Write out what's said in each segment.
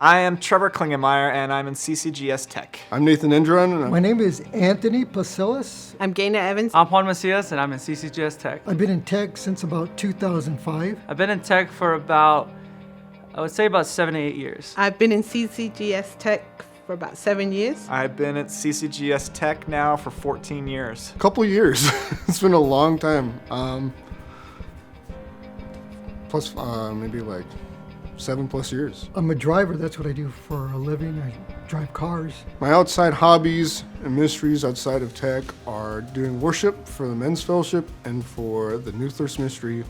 I am Trever Klingenmeier, and I'm in CCGS Tech. I'm Nathan Engeron. My name is Anthony Pasillas. I'm Gaynor Evans. I'm Juan Macias, and I'm in CCGS Tech. I've been in tech since about 2005. I've been in tech for about 7 to 8 years. I've been in CCGS Tech for about 7 years. I've been at CCGS Tech now for 14 years. A couple years. It's been a long time. Plus maybe like 7+ years. I'm a driver. That's what I do for a living. I drive cars. My outside hobbies and ministries outside of tech are doing worship for the Men's Fellowship and for the New Thirst Ministry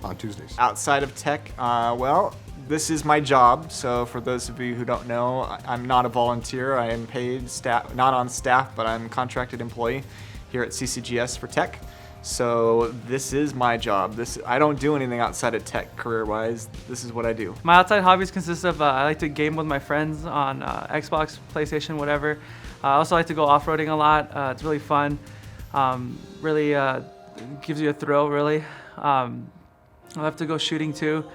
on Tuesdays. Outside of tech, well, this is my job. So for those of you who don't know, I'm not a volunteer. I am paid staff, not on staff, but I'm a contracted employee here at CCGS for tech. So this is my job. I don't do anything outside of tech career-wise. This is what I do. My outside hobbies consist of I like to game with my friends on Xbox, PlayStation, whatever. I also like to go off-roading a lot. It's really fun. Really gives you a thrill, really. I love to go shooting too.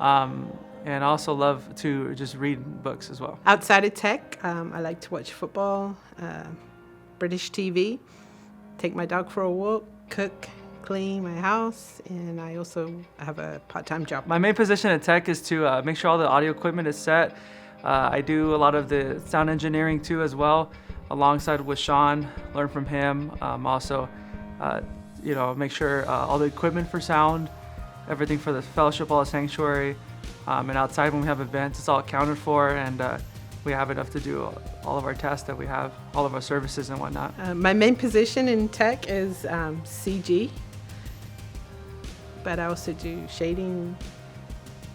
And I also love to just read books as well. Outside of tech, I like to watch football, British TV, take my dog for a walk, cook, clean my house, and I also have a part-time job. My main position at tech is to make sure all the audio equipment is set. I do a lot of the sound engineering too as well, alongside with Sean, learn from him. Also, make sure all the equipment for sound, everything for the fellowship, all the sanctuary, and outside when we have events, it's all accounted for, and we have enough to do all of our tasks that we have, all of our services and whatnot. My main position in tech is CG, but I also do shading,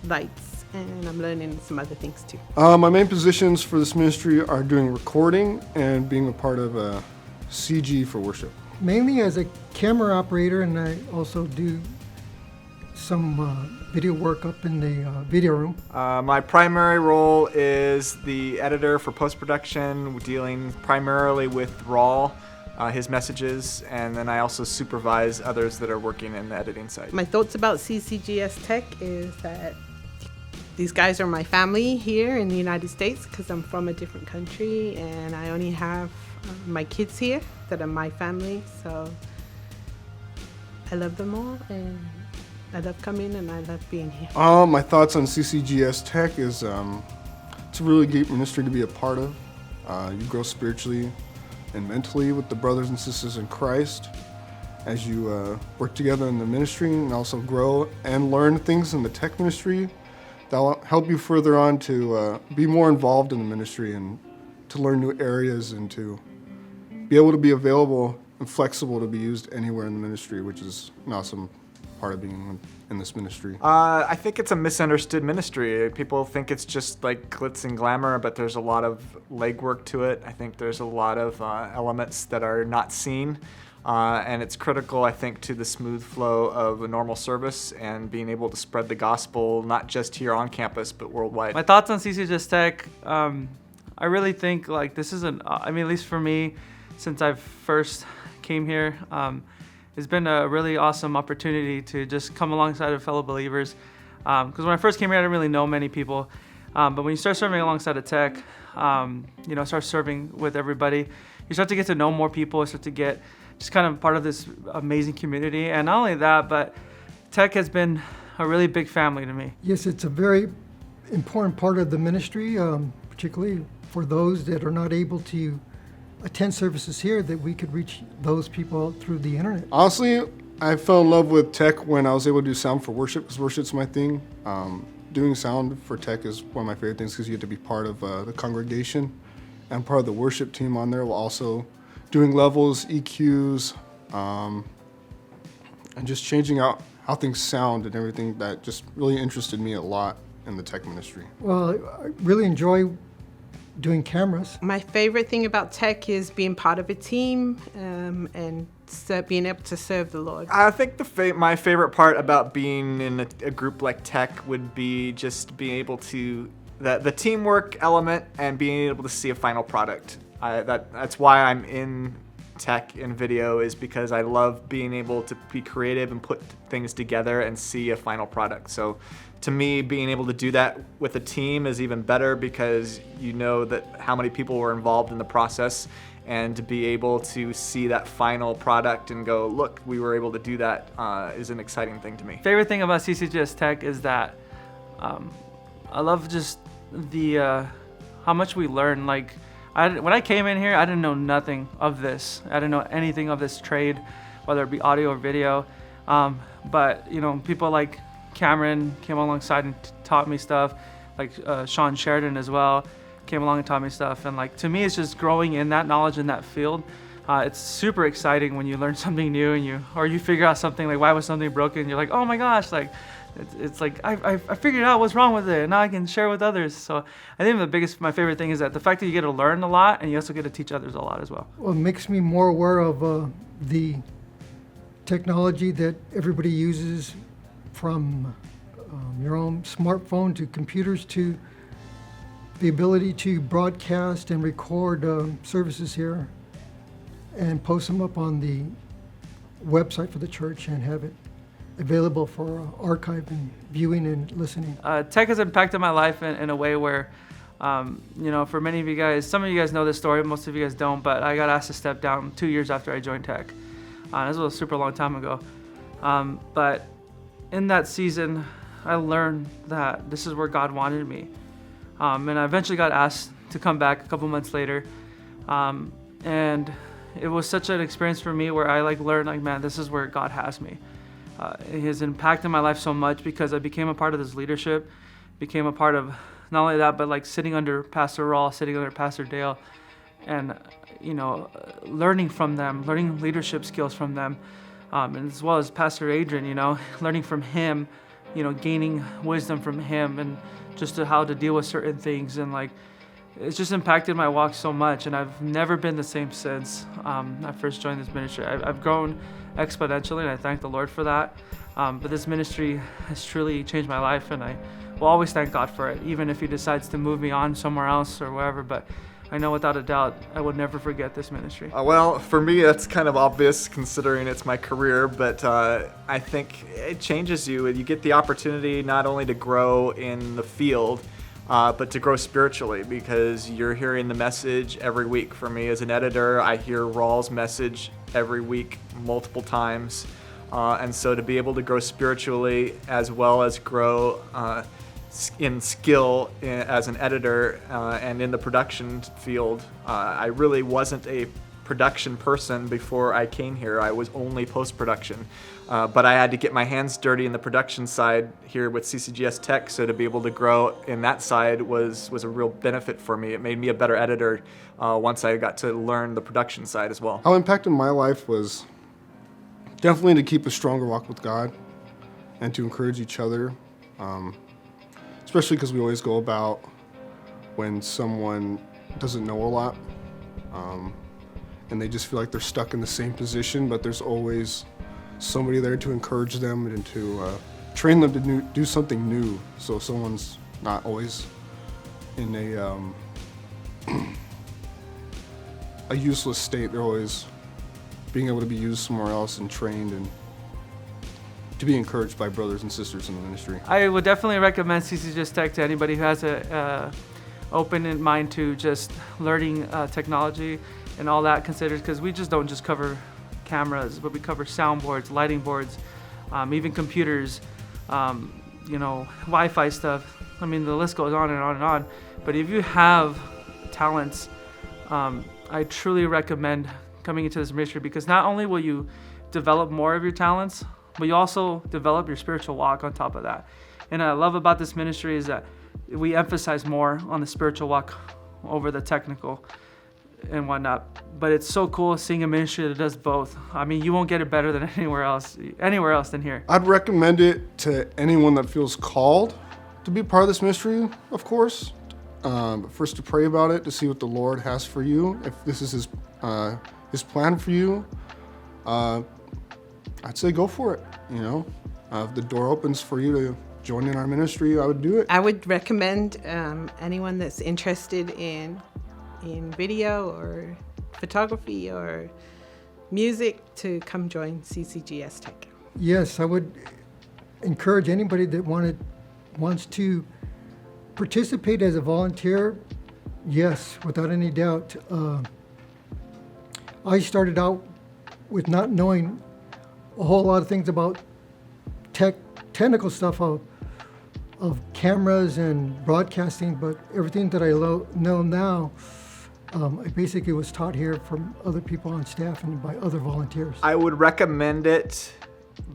lights, and I'm learning some other things too. My main positions for this ministry are doing recording and being a part of CG for worship. Mainly as a camera operator, and I also do some video work up in the video room. My primary role is the editor for post-production, dealing primarily with Raw, his messages, and then I also supervise others that are working in the editing side. My thoughts about CCGS Tech is that these guys are my family here in the United States because I'm from a different country, and I only have my kids here that are my family, so I love them all, and I love coming and I love being here. My thoughts on CCGS Tech is it's a really great ministry to be a part of. You grow spiritually and mentally with the brothers and sisters in Christ as you work together in the ministry, and also grow and learn things in the tech ministry that will help you further on to be more involved in the ministry and to learn new areas and to be able to be available and flexible to be used anywhere in the ministry, which is an awesome part of being in this ministry. I think it's a misunderstood ministry. People think it's just like glitz and glamour, but there's a lot of legwork to it. I think there's a lot of elements that are not seen, and it's critical, I think, to the smooth flow of a normal service and being able to spread the gospel, not just here on campus, but worldwide. My thoughts on CCGS Tech, I really think like this is at least for me, since I first came here, it's been a really awesome opportunity to just come alongside of fellow believers. Because when I first came here, I didn't really know many people. But when you start serving alongside of tech, start serving with everybody, you start to get to know more people, you start to get just kind of part of this amazing community. And not only that, but tech has been a really big family to me. Yes, it's a very important part of the ministry, particularly for those that are not able to attend services here, that we could reach those people through the internet. Honestly, I fell in love with tech when I was able to do sound for worship, because worship's my thing. Doing sound for tech is one of my favorite things because you get to be part of the congregation and part of the worship team on there, while also doing levels, EQs, and just changing out how things sound and everything. That just really interested me a lot in the tech ministry. Well, I really enjoy doing cameras. My favorite thing about tech is being part of a team and being able to serve the Lord. I think my favorite part about being in a group like tech would be just being able to, the teamwork element and being able to see a final product. That's why I'm in tech and video is because I love being able to be creative and put things together and see a final product. So to me, being able to do that with a team is even better because you know that how many people were involved in the process, and to be able to see that final product and go, look, we were able to do that is an exciting thing to me. Favorite thing about CCGS Tech is that I love just the how much we learn. Like when I came in here, I didn't know nothing of this. I didn't know anything of this trade, whether it be audio or video. But you know, people like Cameron came alongside and taught me stuff, like Sean Sheridan as well came along and taught me stuff. And like to me, it's just growing in that knowledge in that field. It's super exciting when you learn something new and you figure out something like why was something broken. You're like, oh my gosh, like it's like I figured out what's wrong with it, and now I can share with others. So I think my favorite thing is that the fact that you get to learn a lot and you also get to teach others a lot as well. Well, it makes me more aware of the technology that everybody uses, from your own smartphone to computers to the ability to broadcast and record services here and post them up on the website for the church and have it available for archive and viewing and listening. Tech has impacted my life in a way where, you know, for many of you guys, some of you guys know this story, most of you guys don't, but I got asked to step down 2 years after I joined Tech. This was a super long time ago. But in that season, I learned that this is where God wanted me. And I eventually got asked to come back a couple months later. And it was such an experience for me where I learned, man, this is where God has me. It has impacted my life so much because I became a part of this leadership, became a part of not only that, but sitting under Pastor Rawl, sitting under Pastor Dale, and, you know, learning from them, learning leadership skills from them, and as well as Pastor Adrian, you know, learning from him, you know, gaining wisdom from him and just how to deal with certain things. And it's just impacted my walk so much, and I've never been the same since I first joined this ministry. I've grown exponentially, and I thank the Lord for that. But this ministry has truly changed my life, and I will always thank God for it, even if He decides to move me on somewhere else or wherever. But I know without a doubt I would never forget this ministry. Well, for me, that's kind of obvious considering it's my career, but I think it changes you. You get the opportunity not only to grow in the field, but to grow spiritually, because you're hearing the message every week. For me as an editor, I hear Rawl's message every week multiple times. And so to be able to grow spiritually as well as grow in skill as an editor and in the production field, I really wasn't a production person before I came here. I was only post-production. But I had to get my hands dirty in the production side here with CCGS Tech, so to be able to grow in that side was a real benefit for me. It made me a better editor once I got to learn the production side as well. How it impacted my life was definitely to keep a stronger walk with God and to encourage each other, especially because we always go about when someone doesn't know a lot and they just feel like they're stuck in the same position, but there's always somebody there to encourage them and to train them to do something new, so someone's not always in a useless state. They're always being able to be used somewhere else and trained and to be encouraged by brothers and sisters in the ministry. I would definitely recommend CCGS Tech to anybody who has a open in mind to just learning technology and all that considered, because we just don't just cover cameras, but we cover soundboards, lighting boards, even computers, you know, Wi-Fi stuff. I mean, the list goes on and on and on. But if you have talents, I truly recommend coming into this ministry, because not only will you develop more of your talents, but you also develop your spiritual walk on top of that. And what I love about this ministry is that we emphasize more on the spiritual walk over the technical and whatnot. But it's so cool seeing a ministry that does both. I mean, you won't get it better than anywhere else than here. I'd recommend it to anyone that feels called to be part of this ministry, of course. But first to pray about it, to see what the Lord has for you. If this is His plan for you, I'd say go for it. You know, if the door opens for you to join in our ministry, I would do it. I would recommend anyone that's interested in video or photography or music to come join CCGS Tech. Yes, I would encourage anybody that wants to participate as a volunteer. Yes, without any doubt. I started out with not knowing a whole lot of things about technical stuff of cameras and broadcasting, but everything that I know now, I basically was taught here from other people on staff and by other volunteers. I would recommend it,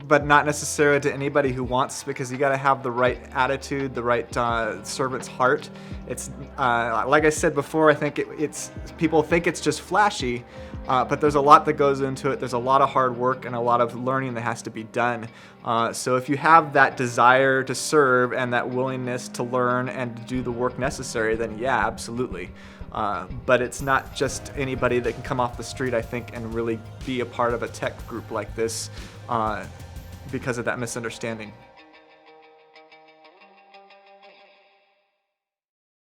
but not necessarily to anybody who wants, because you got to have the right attitude, the right servant's heart. It's like I said before, I think it's people think it's just flashy, but there's a lot that goes into it. There's a lot of hard work and a lot of learning that has to be done. So if you have that desire to serve and that willingness to learn and to do the work necessary, then yeah, absolutely. But it's not just anybody that can come off the street, I think, and really be a part of a tech group like this because of that misunderstanding.